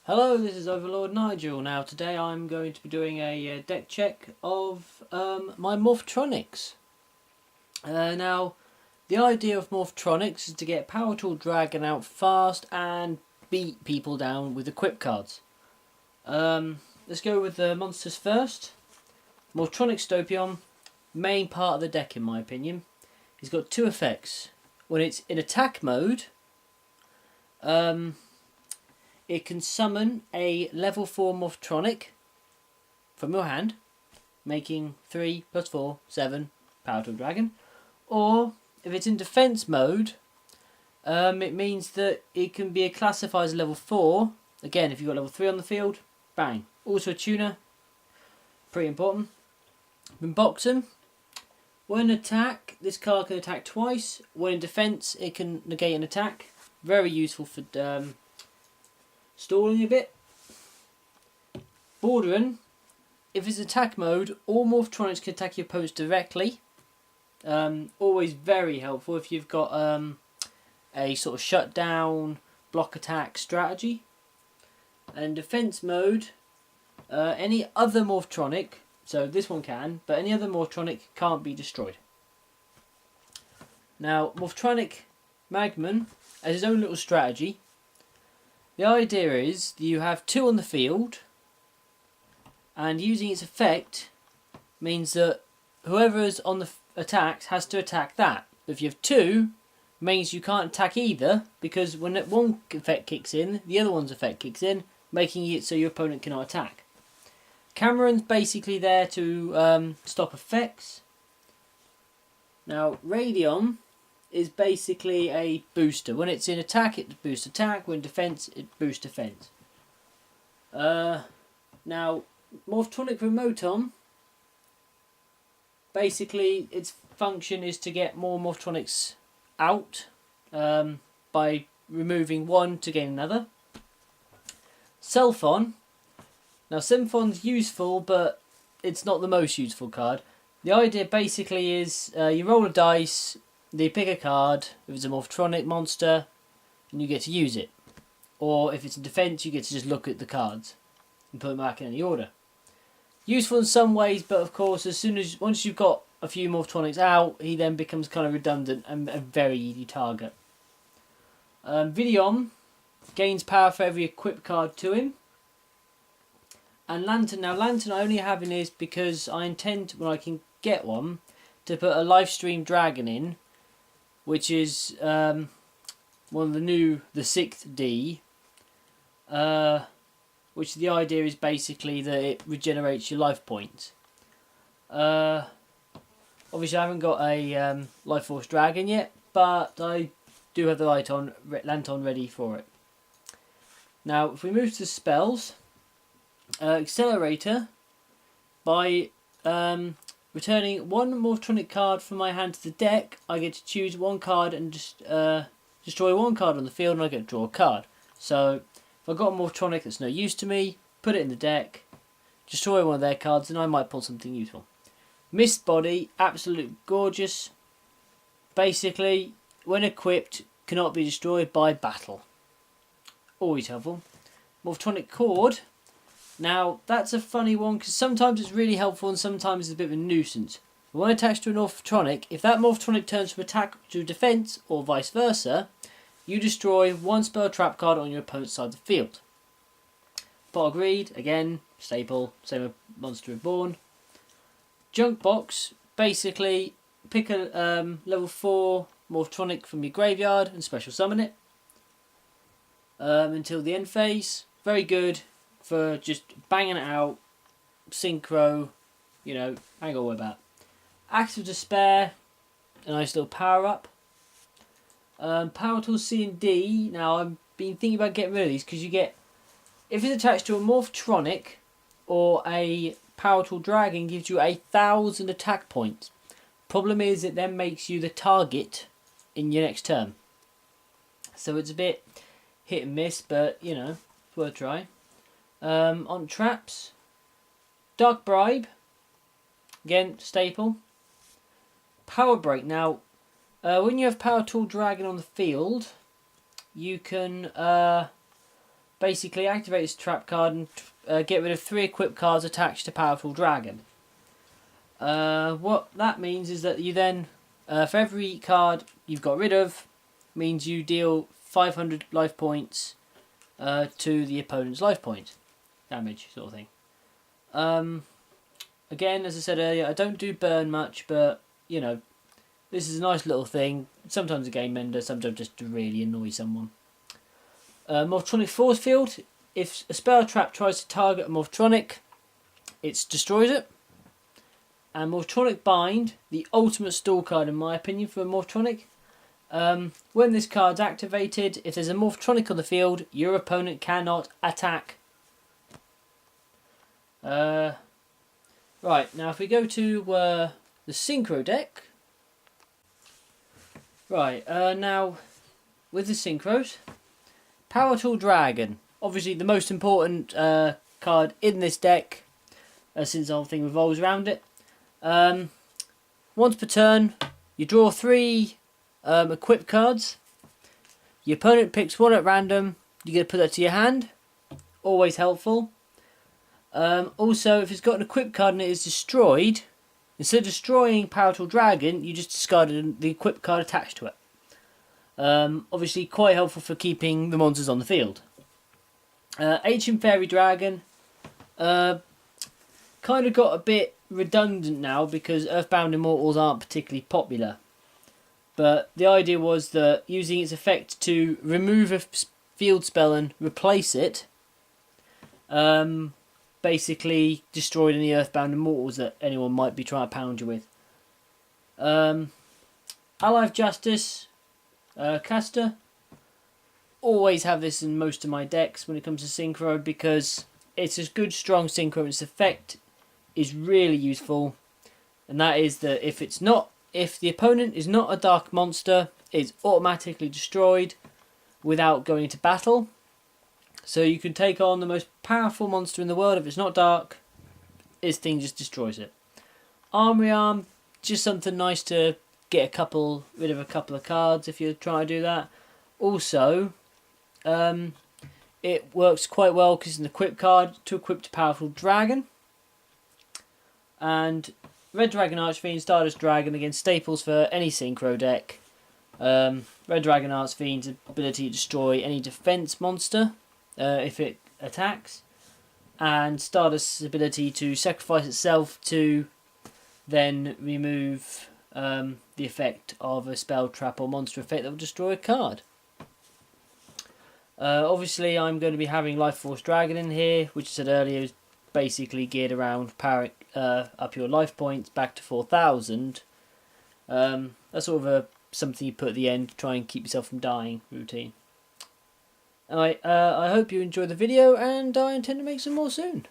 Hello, this is Overlord Nigel. Now today I'm going to be doing a deck check of my Morphtronics. Now the idea of Morphtronics is to get Power Tool Dragon out fast and beat people down with equip cards. Let's go with the monsters first. Morphtronic Stopion, main part of the deck in my opinion. He's got two effects. When it's in attack mode, it can summon a level 4 Morphtronic from your hand, making 3 + 4, 7 Power Tool Dragon. Or, if it's in defense mode, it means that it can be classified as level 4. Again, if you've got level 3 on the field, bang. Also a tuner, pretty important. In Boxen, when attack, this card can attack twice. When in defense, it can negate an attack. Very useful for stalling a bit. Bordering, if it's attack mode, all Morphtronics can attack your opponents directly. Always very helpful if you've got a sort of shutdown, block attack strategy. And defense mode, any other Morphtronic, so this one can, but any other Morphtronic can't be destroyed. Now, Morphtronic Magman has his own little strategy. The idea is that you have 2 on the field, and using its effect means that whoever's on the attacks has to attack that. But if you have 2, it means you can't attack either, because when that one effect kicks in, the other one's effect kicks in, making it so your opponent cannot attack. Cameron's basically there to stop effects. Now, Radion is basically a booster. When it's in attack, it boosts attack. When defense, it boosts defense. Now, Morphtronic Remoton, basically its function is to get more Morphtronics out by removing one to gain another. Selphon. Now, Symphon's useful, but it's not the most useful card. The idea basically is you roll a dice, you pick a card, if it's a Morphtronic monster, and you get to use it. Or if it's in defense, you get to just look at the cards and put them back in any order. Useful in some ways, but of course, once you've got a few Morphtronics out, he then becomes kind of redundant and a very easy target. Videon gains power for every equip card to him. And Lantern. Now, Lantern I only have in this because I intend, when I can get one, to put a Livestream Dragon in, which is one of the 6th D, which the idea is basically that it regenerates your life points. Obviously I haven't got a Life Force Dragon yet, but I do have the Lantern ready for it. Now, if we move to spells, Accelerator, by returning one Morphtronic card from my hand to the deck, I get to choose one card and just destroy one card on the field, and I get to draw a card. So, if I've got a Morphtronic that's no use to me, put it in the deck, destroy one of their cards, and I might pull something useful. Mist Body, absolute gorgeous. Basically, when equipped, cannot be destroyed by battle. Always helpful. Morphtronic Cord. Now, that's a funny one, because sometimes it's really helpful and sometimes it's a bit of a nuisance. But when attached to an Morphtronic, if that Morphtronic turns from attack to defense, or vice versa, you destroy one spell trap card on your opponent's side of the field. Pot of Greed, again, staple, same with Monster Reborn. Junk Box, basically, pick a level 4 Morphtronic from your graveyard and special summon it until the end phase. Very good for just banging it out, synchro, ain't got to worry about. Acts of Despair, a nice little power up. Power Tools C and D, now I've been thinking about getting rid of these because you get, if it's attached to a Morphtronic or a Power Tool Dragon, gives you 1,000 attack points. Problem is it then makes you the target in your next turn. So it's a bit hit and miss, but it's worth a try. On traps, Dark Bribe, again staple. Power Break. Now, when you have Power Tool Dragon on the field, you can basically activate this trap card and get rid of 3 equipped cards attached to Powerful Dragon. What that means is that you then, for every card you've got rid of, means you deal 500 life points to the opponent's life point damage, sort of thing. Again, as I said earlier, I don't do burn much, but you know, this is a nice little thing. Sometimes a game ender, sometimes just to really annoy someone. Morphtronic Force Field. If a spell trap tries to target a Morphtronic, it destroys it. And Morphtronic Bind, the ultimate stall card in my opinion for a Morphtronic. When this card's activated, if there's a Morphtronic on the field, your opponent cannot attack. Right, now if we go to the Synchro deck. Right, now with the Synchros, Powerful Dragon. Obviously the most important card in this deck, since the whole thing revolves around it. Once per turn, you draw 3 equipped cards. Your opponent picks 1 at random. You get to put that to your hand. Always helpful. Also, if it's got an equipped card and it is destroyed, instead of destroying Powerful Dragon, you just discarded the equipped card attached to it. Obviously, quite helpful for keeping the monsters on the field. Ancient Fairy Dragon. Kind of got a bit redundant now because Earthbound Immortals aren't particularly popular. But the idea was that using its effect to remove a field spell and replace it, basically destroyed any Earthbound Immortals that anyone might be trying to pound you with. Ally of Justice, caster. Always have this in most of my decks when it comes to Synchro because it's a good strong Synchro. Its effect is really useful, and that is that if the opponent is not a dark monster, it's automatically destroyed without going into battle. So you can take on the most powerful monster in the world. If it's not dark, this thing just destroys it. Armory Arm, just something nice to get rid of a couple of cards if you're trying to do that. Also, it works quite well because it's an equip card to equip to Powerful Dragon. And Red Dragon Archfiend, Stardust Dragon, again staples for any Synchro deck. Red Dragon Archfiend's ability to destroy any defense monster if it attacks, and Stardust's ability to sacrifice itself to then remove the effect of a spell, trap or monster effect that will destroy a card. Obviously I'm going to be having Life Force Dragon in here, which I said earlier is basically geared around powering up your life points back to 4,000. That's sort of something you put at the end to try and keep yourself from dying routine. Alright, I hope you enjoyed the video, and I intend to make some more soon.